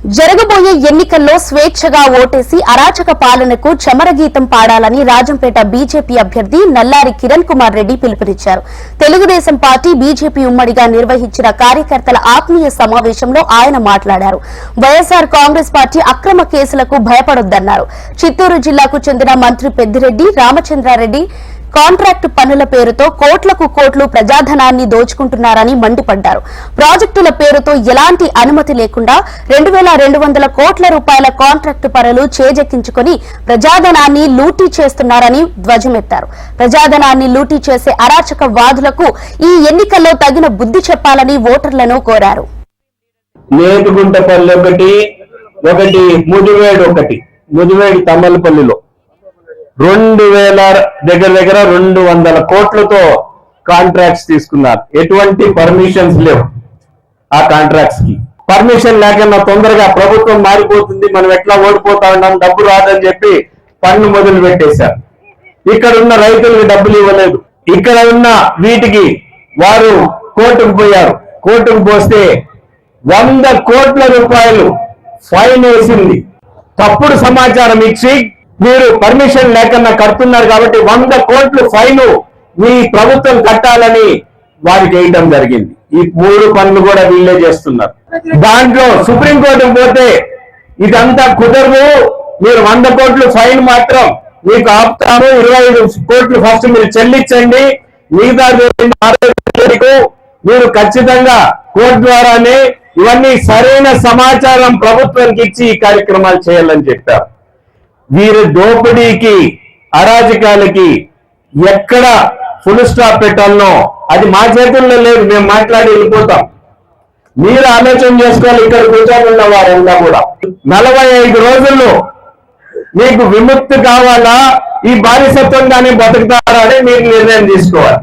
జరగబోయే ఎన్నికల్లో స్వేచ్ఛగా ఓటేసి అరాచక పాలనకు చమరగీతం పాడాలని రాజంపేట బీజేపీ అభ్యర్థి నల్లారి కిరణ్ కుమార్ రెడ్డి పిలుపునిచ్చారు. తెలుగుదేశం పార్టీ బీజేపీ ఉమ్మడిగా నిర్వహించిన కార్యకర్తల ఆత్మీయ సమావేశంలో ఆయన మాట్లాడారు. వైఎస్ఆర్ కాంగ్రెస్ పార్టీ అక్రమ కేసులకు భయపడొద్దన్నారు. చిత్తూరు జిల్లాకు చెందిన మంత్రి పెద్దిరెడ్డి రామచంద్రారెడ్డి కాంట్రాక్టు పనుల పేరుతో కోట్లకు కోట్లు ప్రజాధనాన్ని దోచుకుంటున్నారని మండిపడ్డారు. ప్రాజెక్టుల పేరుతో ఎలాంటి అనుమతి లేకుండా 2200 కోట్ల రూపాయల కాంట్రాక్టు పనులు చేజెక్కించుకుని ప్రజాధనాన్ని లూటీ చేస్తున్నారని ధ్వజమెత్తారు. ప్రజాధనాన్ని లూటీ చేసే అరాచక వాదులకు ఈ ఎన్నికల్లో తగిన బుద్ధి చెప్పాలని ఓటర్లను కోరారు. నేతుగుంటపల్లి ఒకటి ముదివేడు తమ్మలపల్లిలో 200 కోట్లతో కాంట్రాక్ట్స్ తీసుకున్నారు. ఎటువంటి పర్మిషన్స్ లేవు. ఆ కాంట్రాక్ట్స్ కి పర్మిషన్ లేకుండా తొందరగా ప్రభుత్వం మారిపోతుంది, మనం ఎట్లా ఓడిపోతా ఉన్నాం, డబ్బు రాదని చెప్పి పన్ను మొదలు పెట్టేశారు. ఇక్కడ ఉన్న రైతులకు డబ్బులు ఇవ్వలేదు. ఇక్కడ ఉన్న వీటికి వారు కోర్టుకు పోయారు. కోర్టుకు పోస్తే 100 కోట్ల రూపాయలు ఫైన్ వేసింది. తప్పుడు సమాచారం ఇచ్చి మీరు పర్మిషన్ లేకుండా కడుతున్నారు కాబట్టి 100 కోట్లు ఫైన్ మీ ప్రభుత్వం కట్టాలని వారికి వేయడం జరిగింది. ఈ 3 పనులు కూడా వీళ్ళే చేస్తున్నారు. దాంట్లో సుప్రీంకోర్టుకు పోతే ఇదంతా కుదరదు, మీరు 100 కోట్లు ఫైన్ మాత్రం మీకు ఆపుతాము, 25 కోట్లు ఫస్ట్ మీరు చెల్లించండి, మిగతా మీరు ఖచ్చితంగా కోర్టు ద్వారానే ఇవన్నీ సరైన సమాచారం ప్రభుత్వానికి ఇచ్చి ఈ కార్యక్రమాలు చేయాలని చెప్పారు. వీరి దోపిడీకి అరాజకాలకి ఎక్కడ ఫుల్ స్టాప్ పెట్టాలనో అది మా చేతుల్లో లేదు. మేము మాట్లాడి వెళ్ళిపోతాం. మీరు ఆలోచన చేసుకోవాలి. ఇక్కడ కూర్చొని వారంతా కూడా 45 రోజుల్లో మీకు విముక్తి కావాలా, ఈ బానిసత్వంగానే బతుకుతారా అని మీరు నిర్ణయం తీసుకోవాలి.